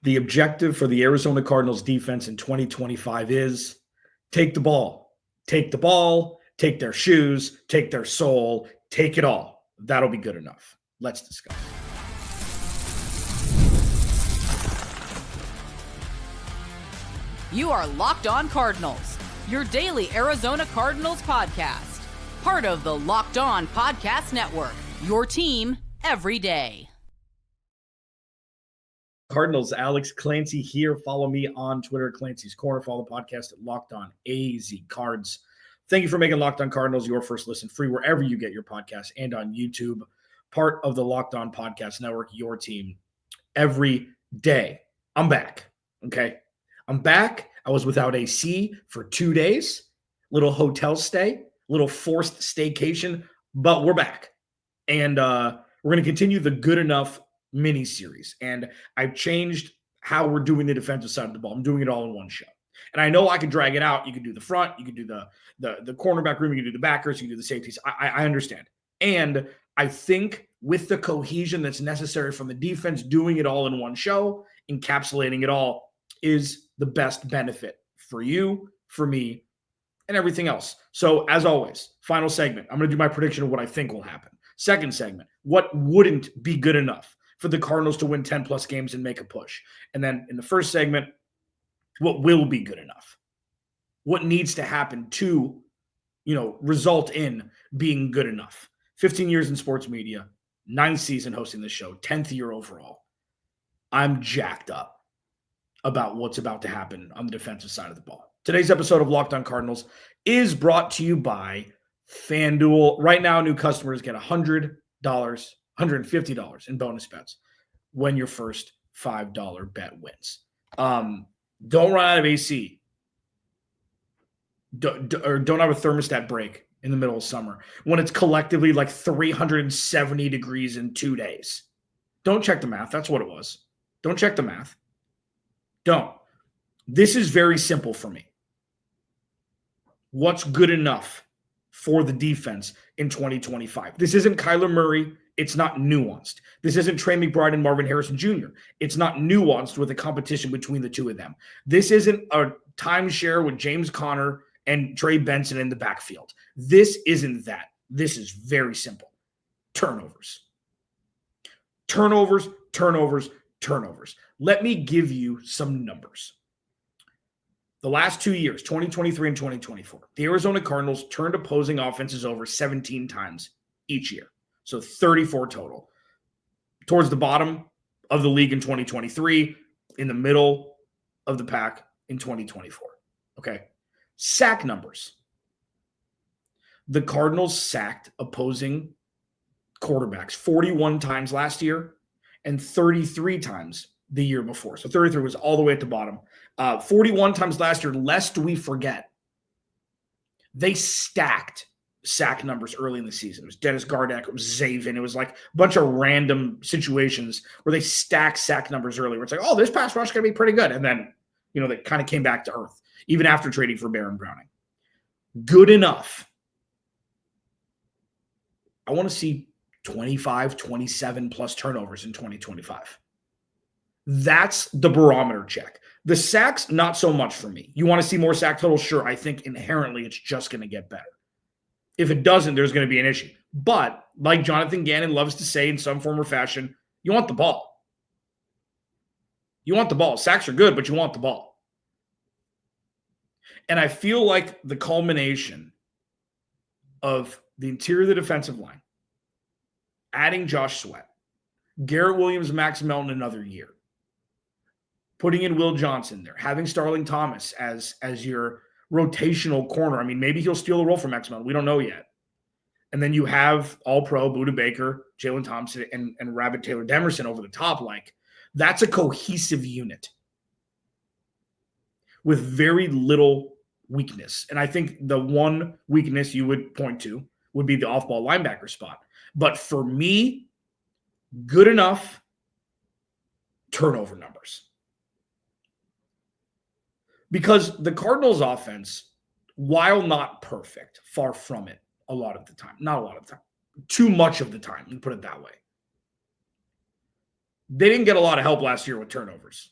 The objective for the Arizona Cardinals defense in 2025 is take the ball, take their shoes, take their soul, take it all. That'll be good enough. Let's discuss. You are Locked On Cardinals, your daily Arizona Cardinals podcast. Part of the Locked On Podcast Network, your team every day. Cardinals, Alex Clancy here. Follow me on Twitter, Clancy's Corner. Follow the podcast at Locked On AZ Cards. Thank you for making Locked On Cardinals your first listen free wherever you get your podcasts and on YouTube. Part of the Locked On Podcast Network, your team every day. I'm back, okay? I'm back. I was without AC for 2 days. Little hotel stay, little forced staycation, but we're back. And we're going to continue the Good Enough mini-series. And I've changed how we're doing the defensive side of the ball. I'm doing it all in one show. And I know I can drag it out. You can do the front. You can do the cornerback room. You can do the backers. You can do the safeties. I understand. And I think with the cohesion that's necessary from the defense, doing it all in one show, encapsulating it all is the best benefit for you, for me, and everything else. So as always, final segment, I'm going to do my prediction of what I think will happen. Second segment, what wouldn't be good enough for the Cardinals to win 10-plus games and make a push. And then in the first segment, what will be good enough? What needs to happen to, result in being good enough? 15 years in sports media, 9th season hosting this show, 10th year overall. I'm jacked up about what's about to happen on the defensive side of the ball. Today's episode of Locked On Cardinals is brought to you by FanDuel. Right now, new customers get $100, $150 in bonus bets when your first $5 bet wins. Don't run out of AC. Don't have a thermostat break in the middle of summer when it's collectively like 370 degrees in 2 days. Don't check the math. That's what it was. Don't check the math. Don't. This is very simple for me. What's good enough for the defense in 2025? This isn't Kyler Murray. It's not nuanced. This isn't Trey McBride and Marvin Harrison Jr. It's not nuanced with a competition between the two of them. This isn't a timeshare with James Conner and Trey Benson in the backfield. This isn't that. This is very simple. Turnovers. Turnovers, turnovers, turnovers. Let me give you some numbers. The last 2 years, 2023 and 2024, the Arizona Cardinals turned opposing offenses over 17 times each year. So 34 total. Towards the bottom of the league in 2023, in the middle of the pack in 2024. Okay. Sack numbers. The Cardinals sacked opposing quarterbacks 41 times last year and 33 times the year before. So 33 was all the way at the bottom. 41 times last year, lest we forget. They stacked sack numbers early in the season. It was Dennis Gardeck, it was Zavin. It was like a bunch of random situations where they stack sack numbers early. Where it's like, oh, this pass rush is going to be pretty good. And then, they kind of came back to earth, even after trading for Baron Browning. Good enough. I want to see 25, 27 plus turnovers in 2025. That's the barometer check. The sacks, not so much for me. You want to see more sack totals? Sure. I think inherently it's just going to get better. If it doesn't, there's going to be an issue. But like Jonathan Gannon loves to say in some form or fashion, you want the ball. You want the ball. Sacks are good, but you want the ball. And I feel like the culmination of the interior of the defensive line, adding Josh Sweat, Garrett Williams, Max Melton another year, putting in Will Johnson there, having Starling Thomas as your rotational corner. I mean, maybe he'll steal the role from Max Melton. We don't know yet. And then you have All-Pro, Budda Baker, Jalen Thompson, and Rabbit Taylor-Demerson over the top. Like, that's a cohesive unit with very little weakness. And I think the one weakness you would point to would be the off-ball linebacker spot. But for me, good enough turnover numbers. Because the Cardinals' offense, while not perfect, far from it a lot of the time. Not a lot of the time. Too much of the time, let me put it that way. They didn't get a lot of help last year with turnovers.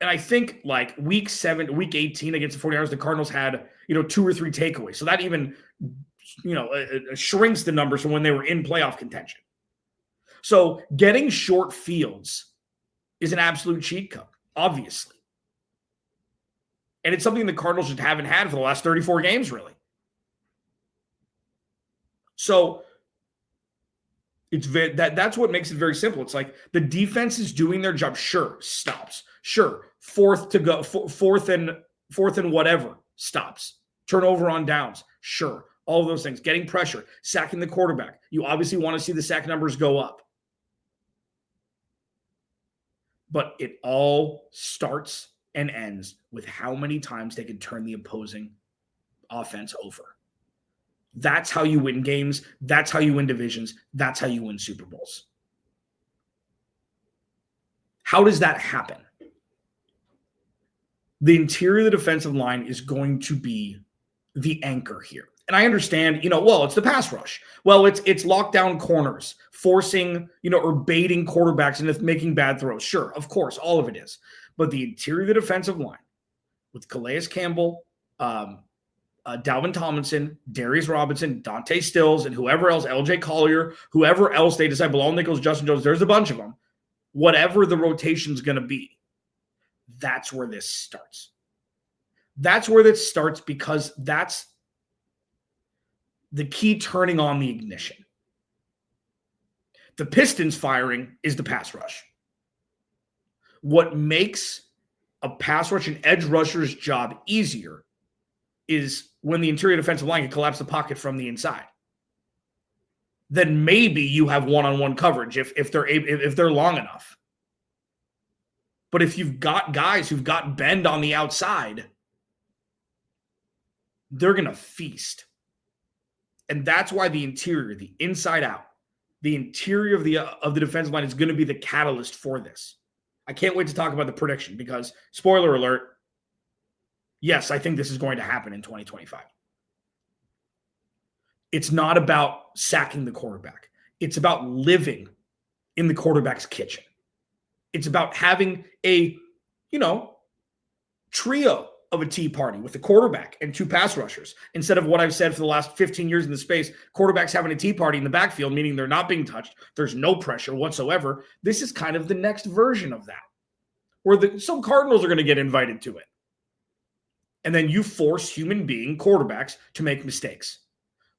And I think like week 18 against the 49ers, the Cardinals had, 2 or 3 takeaways. So that even, shrinks the numbers from when they were in playoff contention. So getting short fields is an absolute cheat code, obviously. And it's something the Cardinals just haven't had for the last 34 games, really. So that's what makes it very simple. It's like the defense is doing their job. Sure, stops. Sure, fourth and whatever, stops. Turnover on downs. Sure, all of those things. Getting pressure, sacking the quarterback. You obviously want to see the sack numbers go up. But it all starts and ends with how many times they can turn the opposing offense over. That's how you win games. That's how you win divisions. That's how you win Super Bowls. How does that happen? The interior of the defensive line is going to be the anchor here. And I understand, it's the pass rush. Well, it's lockdown corners, forcing, or baiting quarterbacks into making bad throws. Sure, of course, all of it is. But the interior of the defensive line with Calais Campbell, Dalvin Tomlinson, Darius Robinson, Dante Stills, and whoever else, LJ Collier, whoever else they decide, Bilal Nichols, Justin Jones, there's a bunch of them. Whatever the rotation's going to be, that's where this starts. That's where this starts because that's the key turning on the ignition. The Pistons firing is the pass rush. What makes a pass rush and edge rusher's job easier is when the interior defensive line can collapse the pocket from the inside. Then maybe you have one-on-one coverage if they're long enough. But if you've got guys who've got bend on the outside, they're going to feast. And that's why the interior, the inside out, the interior of the defensive line is going to be the catalyst for this. I can't wait to talk about the prediction because, spoiler alert, yes, I think this is going to happen in 2025. It's not about sacking the quarterback. It's about living in the quarterback's kitchen. It's about having a, trio of a tea party with the quarterback and 2 pass rushers. Instead of what I've said for the last 15 years in the space, quarterbacks having a tea party in the backfield, meaning they're not being touched. There's no pressure whatsoever. This is kind of the next version of that, where some Cardinals are going to get invited to it. And then you force human being quarterbacks to make mistakes.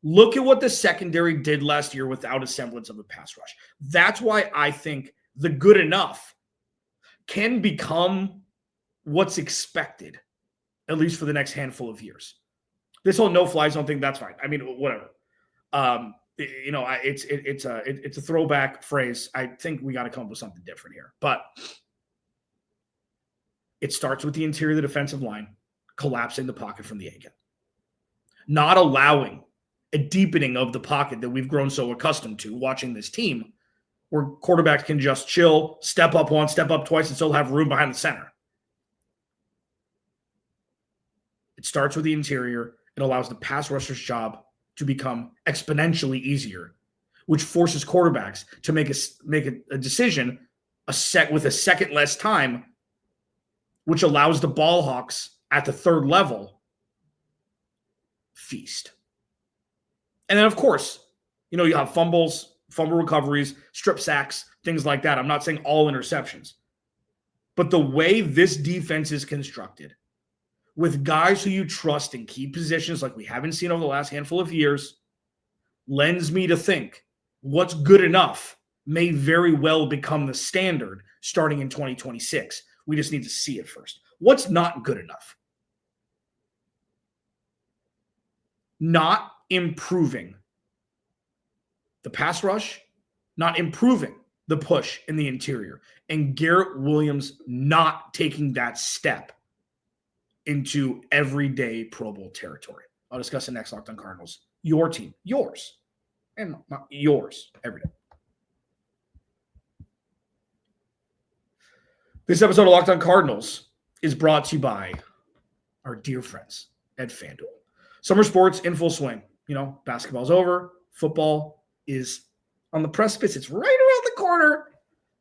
Look at what the secondary did last year without a semblance of a pass rush. That's why I think the good enough can become what's expected, at least for the next handful of years. This whole no-fly zone thing, that's fine. I mean, whatever. It's a throwback phrase. I think we got to come up with something different here. But it starts with the interior of the defensive line collapsing the pocket from the A-gap. Not allowing a deepening of the pocket that we've grown so accustomed to watching this team, where quarterbacks can just chill, step up once, step up twice, and still have room behind the center. It starts with the interior. It allows the pass rusher's job to become exponentially easier, which forces quarterbacks to make a decision with a second less time, which allows the ball hawks at the third level feast. And then, of course, you have fumbles, fumble recoveries, strip sacks, things like that. I'm not saying all interceptions. But the way this defense is constructed, with guys who you trust in key positions like we haven't seen over the last handful of years, lends me to think what's good enough may very well become the standard starting in 2026. We just need to see it first. What's not good enough? Not improving the pass rush, not improving the push in the interior, and Garrett Williams not taking that step into everyday Pro Bowl territory. I'll discuss it next. Locked on Cardinals. Your team, yours, and not yours every day. This episode of Locked on Cardinals is brought to you by our dear friends at FanDuel. Summer sports in full swing. Basketball's over. Football is on the precipice. It's right around the corner.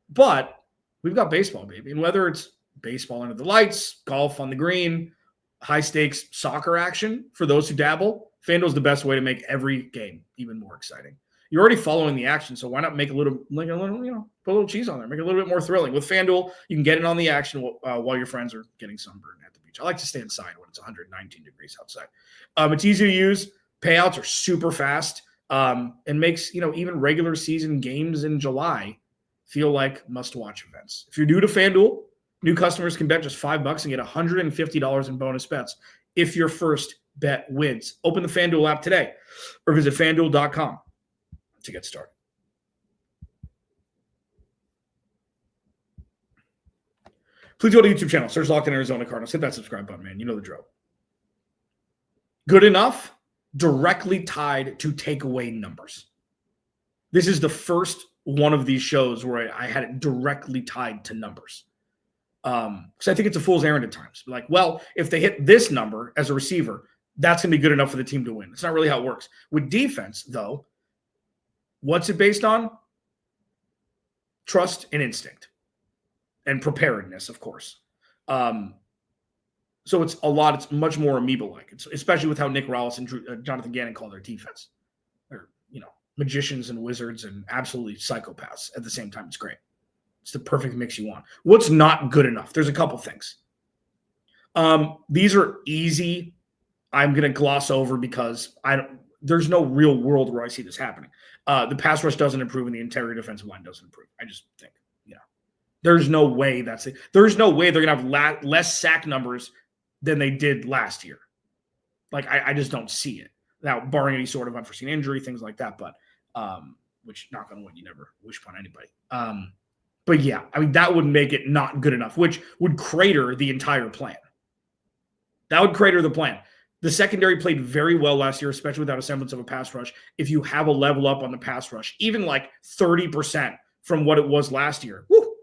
But we've got baseball, baby. And whether it's baseball under the lights, golf on the green, high stakes soccer action for those who dabble. FanDuel's the best way to make every game even more exciting. You're already following the action, so why not make put a little cheese on there, make it a little bit more thrilling. With FanDuel, you can get in on the action while your friends are getting sunburned at the beach. I like to stay inside when it's 119 degrees outside. It's easy to use. Payouts are super fast, and makes even regular season games in July feel like must-watch events. If you're new to FanDuel, new customers can bet just $5 and get $150 in bonus bets if your first bet wins. Open the FanDuel app today or visit FanDuel.com to get started. Please go to the YouTube channel, search Locked On Arizona Cardinals. Hit that subscribe button, man. You know the drill. Good enough, directly tied to takeaway numbers. This is the first one of these shows where I had it directly tied to numbers. Because I think it's a fool's errand at times. Like, well, if they hit this number as a receiver, that's going to be good enough for the team to win. It's not really how it works. With defense, though, what's it based on? Trust and instinct. And preparedness, of course. So it's much more amoeba-like, especially with how Nick Rallis and Jonathan Gannon call their defense. They're, magicians and wizards and absolutely psychopaths at the same time. It's great. It's the perfect mix you want. What's not good enough? There's a couple things. These are easy. I'm going to gloss over because there's no real world where I see this happening. The pass rush doesn't improve and the interior defensive line doesn't improve. I just think, there's no way there's no way they're going to have less sack numbers than they did last year. Like, I just don't see it. Now, barring any sort of unforeseen injury, things like that, but which, knock on wood, you never wish upon anybody. But yeah, that would make it not good enough, which would crater the entire plan. That would crater the plan. The secondary played very well last year, especially without a semblance of a pass rush. If you have a level up on the pass rush, even like 30% from what it was last year, woo,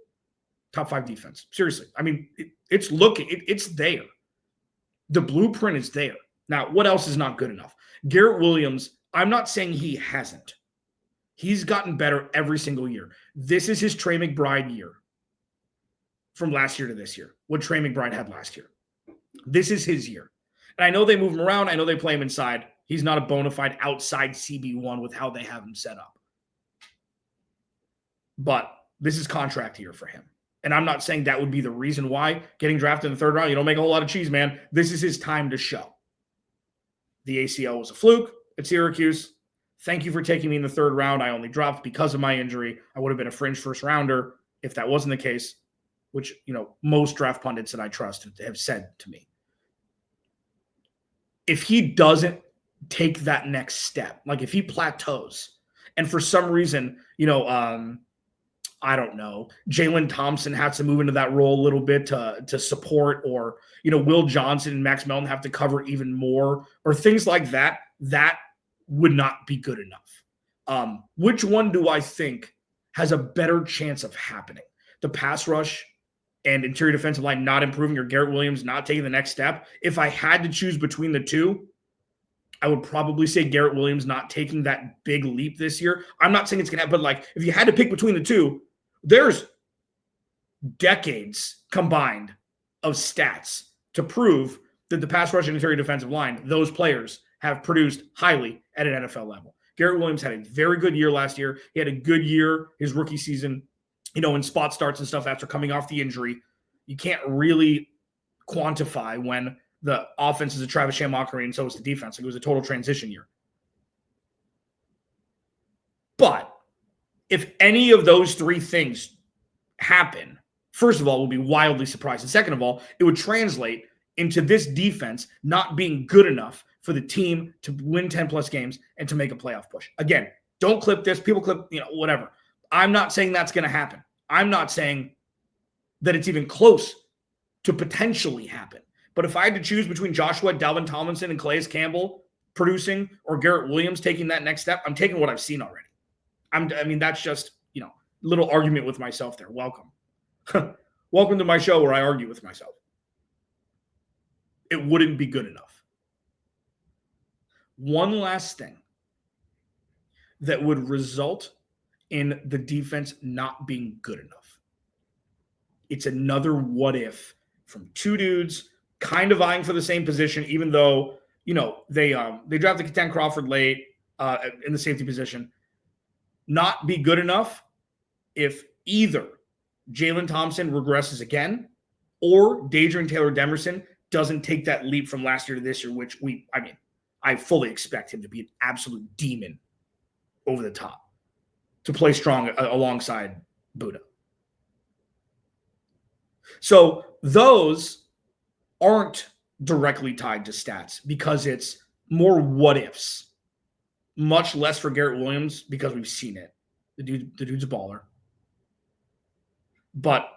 top 5 defense. Seriously. It's there. The blueprint is there. Now, what else is not good enough? Garrett Williams, I'm not saying he hasn't. He's gotten better every single year. This is his Trey McBride year from last year to this year, what Trey McBride had last year. This is his year. And I know they move him around. I know they play him inside. He's not a bona fide outside CB1 with how they have him set up. But this is contract year for him. And I'm not saying that would be the reason why getting drafted in the 3rd round, you don't make a whole lot of cheese, man. This is his time to show. The ACL was a fluke at Syracuse. Thank you for taking me in the 3rd round. I only dropped because of my injury. I would have been a fringe first rounder if that wasn't the case, which, most draft pundits that I trust have said to me. If he doesn't take that next step, like if he plateaus and for some reason, I don't know, Jalen Thompson has to move into that role a little bit to support, or, Will Johnson and Max Melton have to cover even more, or things like that, that would not be good enough. Which one do I think has a better chance of happening? The pass rush and interior defensive line not improving, or Garrett Williams not taking the next step? If I had to choose between the two, I would probably say Garrett Williams not taking that big leap this year. I'm not saying it's going to happen, but if you had to pick between the two, there's decades combined of stats to prove that the pass rush and interior defensive line, those players have produced highly at an NFL level. Garrett Williams had a very good year last year. He had a good year his rookie season, in spot starts and stuff after coming off the injury. You can't really quantify when the offense is a Travis Shea mockery and so is the defense. It was a total transition year. But if any of those 3 things happen, first of all, we'll be wildly surprised. And second of all, it would translate into this defense not being good enough for the team to win 10-plus games and to make a playoff push. Again, don't clip this. People clip, whatever. I'm not saying that's going to happen. I'm not saying that it's even close to potentially happen. But if I had to choose between Joshua, Dalvin Tomlinson, and Calais Campbell producing, or Garrett Williams taking that next step, I'm taking what I've seen already. That's just, little argument with myself there. Welcome. Welcome to my show where I argue with myself. It wouldn't be good enough. One last thing that would result in the defense not being good enough it's another what if from two dudes kind of vying for the same position, even though, they drafted Ketan Crawford late in the safety position. Not be good enough if either Jalen Thompson regresses again or taylor-demerson doesn't take that leap from last year to this year, which I fully expect him to be an absolute demon over the top to play strong alongside Budda. So those aren't directly tied to stats because it's more what ifs. Much less for Garrett Williams because we've seen it. The dude's a baller. But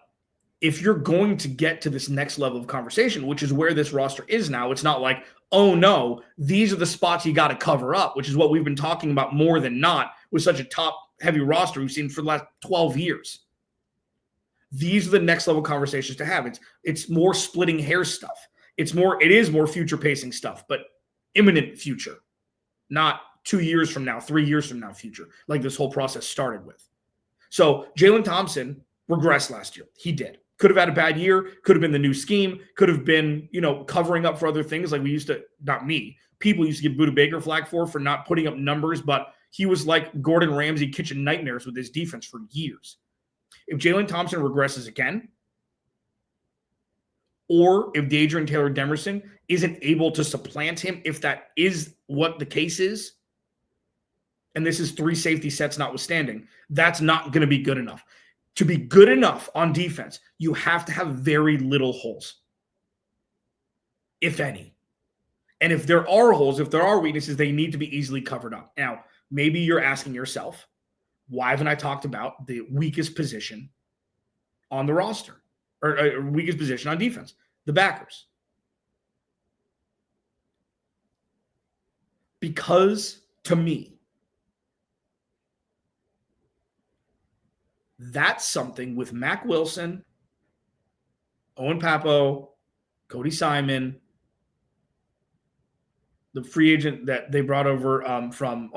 if you're going to get to this next level of conversation, which is where this roster is now, it's not like, oh no, these are the spots you got to cover up, which is what we've been talking about more than not with such a top-heavy roster we've seen for the last 12 years. These are the next level conversations to have. It's more splitting hair stuff. It is more future pacing stuff, but imminent future, not 2 years from now, 3 years from now future, like this whole process started with. So Jalen Thompson regressed last year. He did. Could have had a bad year, could have been the new scheme, could have been, covering up for other things like we used to, not me, people used to give Budda Baker flag for not putting up numbers, but he was like Gordon Ramsay kitchen nightmares with his defense for years. If Jalen Thompson regresses again, or if taylor-demerson isn't able to supplant him, if that is what the case is, and this is 3 safety sets notwithstanding, that's not going to be good enough. To be good enough on defense, you have to have very little holes, if any. And if there are holes, if there are weaknesses, they need to be easily covered up. Now, maybe you're asking yourself, why haven't I talked about the weakest position on the roster or weakest position on defense? The backers. Because to me, that's something with Mack Wilson, Owen Papo, Cody Simon, the free agent that they brought over from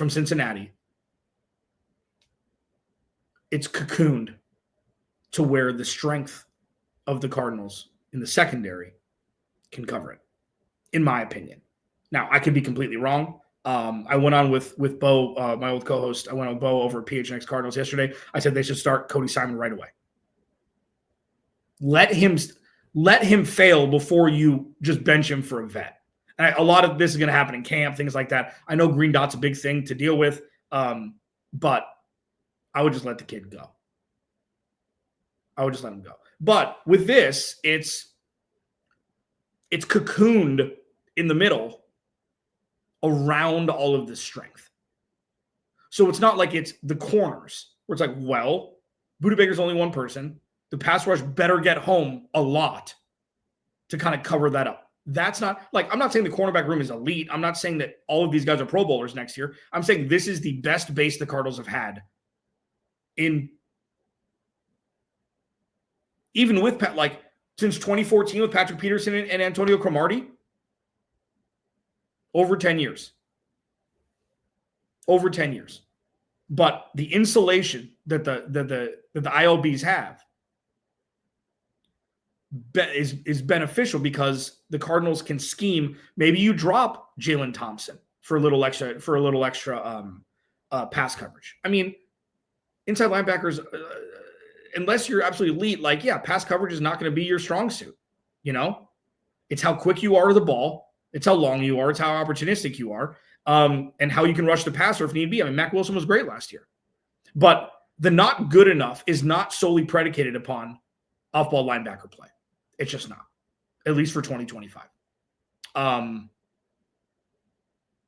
Cincinnati. It's cocooned to where the strength of the Cardinals in the secondary can cover it, in my opinion. Now, I could be completely wrong. I went on with Bo, my old co-host. I went on with Bo over at PHNX Cardinals yesterday. I said they should start Cody Simon right away. Let him fail before you just bench him for a vet. And a lot of this is going to happen in camp, things like that. I know green dot's a big thing to deal with, but I would just let the kid go. I would just let him go. But with this, it's cocooned in the middle around all of this strength. So it's not like it's the corners where it's like, well, Budda Baker's only one person. The pass rush better get home a lot to kind of cover that up. That's not like, I'm not saying the cornerback room is elite. I'm not saying that all of these guys are Pro Bowlers next year. I'm saying this is the best base the Cardinals have had in even with since 2014 with Patrick Peterson and Antonio Cromartie. Over 10 years. Over 10 years. But the insulation that the ILBs have is beneficial because the Cardinals can scheme. Maybe you drop Jalen Thompson for a little extra pass coverage. I mean, inside linebackers, unless you're absolutely elite, pass coverage is not going to be your strong suit. It's how quick you are with the ball. It's how long you are. It's how opportunistic you are, and how you can rush the passer if need be. I mean, Mack Wilson was great last year. But the not good enough is not solely predicated upon off-ball linebacker play. It's just not, at least for 2025.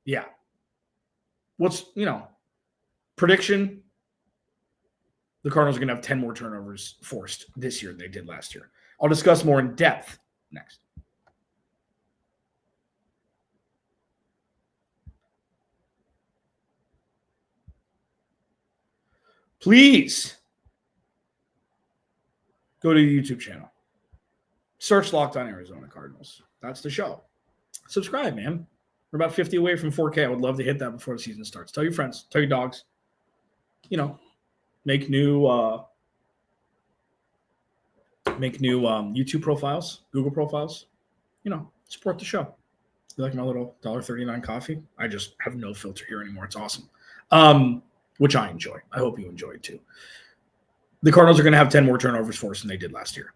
Yeah. What's, prediction? The Cardinals are going to have 10 more turnovers forced this year than they did last year. I'll discuss more in depth next. Please go to the YouTube channel. Search Locked On Arizona Cardinals. That's the show. Subscribe, man. We're about 50 away from 4K. I would love to hit that before the season starts. Tell your friends. Tell your dogs. Make new make new YouTube profiles, Google profiles. Support the show. You like my little $1.39 coffee? I just have no filter here anymore. It's awesome, which I enjoy. I hope you enjoy it too. The Cardinals are going to have 10 more turnovers for us than they did last year.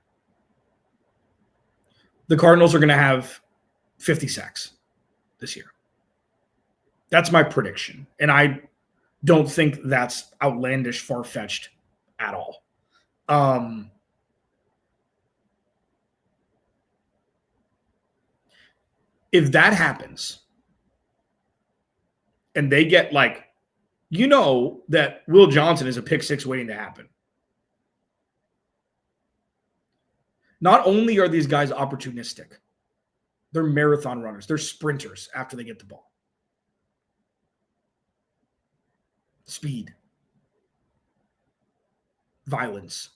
The Cardinals are going to have 50 sacks this year. That's my prediction. And I don't think that's outlandish, far-fetched at all. If that happens and they get that Will Johnson is a pick six waiting to happen. Not only are these guys opportunistic, they're marathon runners. They're sprinters after they get the ball. Speed. Violence.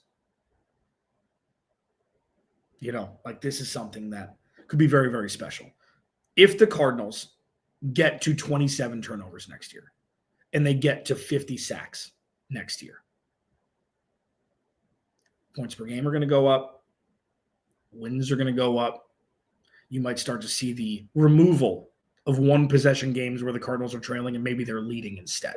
This is something that could be very, very special. If the Cardinals get to 27 turnovers next year and they get to 50 sacks next year, points per game are going to go up. Wins are going to go up. You might start to see the removal of one possession games where the Cardinals are trailing and maybe they're leading instead.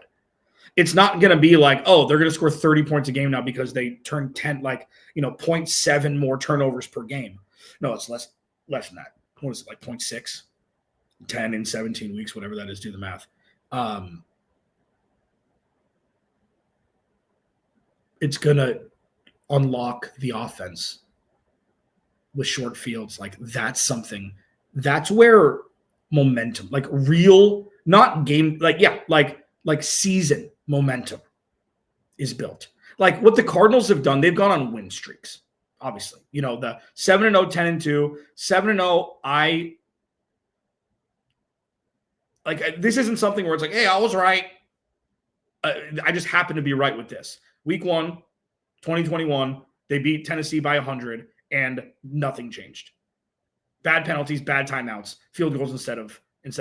It's not going to be like, oh, they're going to score 30 points a game now because they turn 0.7 more turnovers per game. No, it's less than that. What is it, 0.6? 10 in 17 weeks, whatever that is, do the math. It's going to unlock the offense with short fields. That's where momentum, real, not game, season momentum is built. What the Cardinals have done, they've gone on win streaks, obviously. The 7-0, 10-2, 7-0, this isn't something where it's hey, I was right. I just happen to be right with this. Week 1, 2021, they beat Tennessee by 100, and nothing changed. Bad penalties, bad timeouts, field goals instead of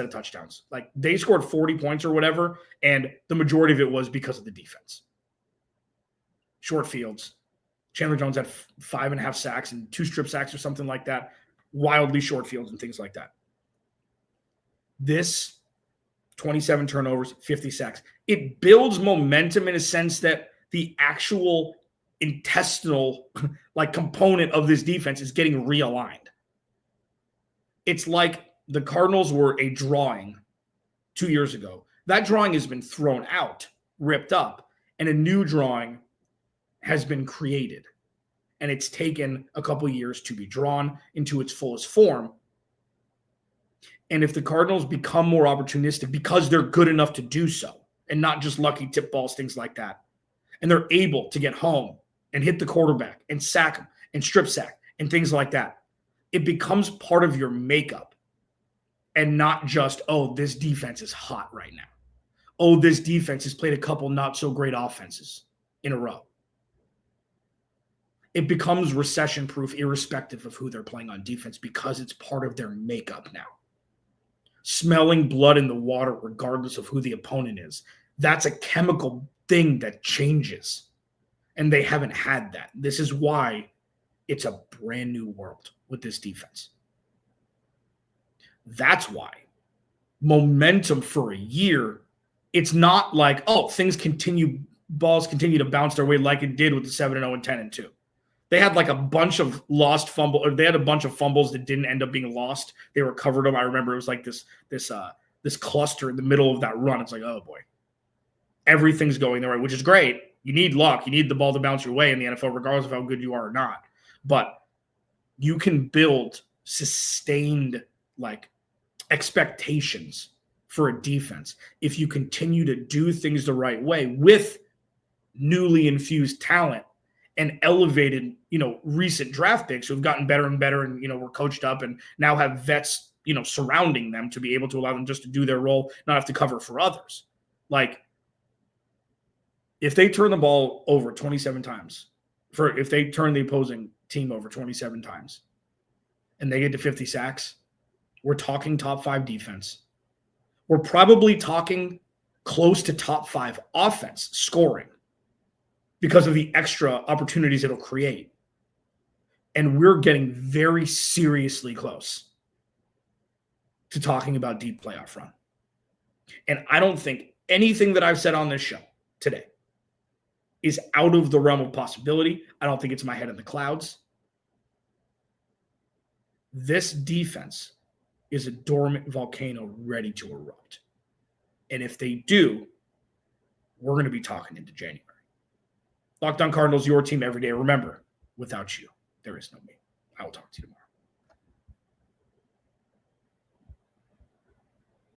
touchdowns. They scored 40 points or whatever, and the majority of it was because of the defense. Short fields. Chandler Jones had 5.5 sacks and 2 strip sacks or something like that. Wildly short fields and things like that. This 27 turnovers, 50 sacks. It builds momentum in a sense that the actual intestinal component of this defense is getting realigned. It's like the Cardinals were a drawing 2 years ago. That drawing has been thrown out, ripped up, and a new drawing has been created. And it's taken a couple years to be drawn into its fullest form. And if the Cardinals become more opportunistic because they're good enough to do so, and not just lucky tip balls, things like that, and they're able to get home and hit the quarterback and sack him and strip sack and things like that, it becomes part of your makeup and not just, oh, this defense is hot right now. Oh, this defense has played a couple not so great offenses in a row. It becomes recession-proof irrespective of who they're playing on defense because it's part of their makeup now. Smelling blood in the water regardless of who the opponent is. That's a chemical thing that changes. And they haven't had that. This is why it's a brand new world with this defense. That's why momentum for a year, it's not like, oh, balls continue to bounce their way like it did with the 7-0 and 10-2. They had a bunch of lost fumble, or they had a bunch of fumbles that didn't end up being lost. They recovered them. I remember it was this cluster in the middle of that run. It's oh boy, everything's going their way, which is great. You need luck. You need the ball to bounce your way in the NFL, regardless of how good you are or not. But you can build sustained expectations for a defense if you continue to do things the right way with newly infused talent and elevated, recent draft picks who've gotten better and better and, were coached up and now have vets, surrounding them to be able to allow them just to do their role, not have to cover for others. If they turn the ball over 27 times, if they turn the opposing team over 27 times and they get to 50 sacks, we're talking top 5 defense. We're probably talking close to top 5 offense scoring, because of the extra opportunities it'll create. And we're getting very seriously close to talking about deep playoff run. And I don't think anything that I've said on this show today is out of the realm of possibility. I don't think it's my head in the clouds. This defense is a dormant volcano ready to erupt. And if they do, we're going to be talking into January. Locked On Cardinals, your team every day. Remember, without you, there is no me. I will talk to you tomorrow.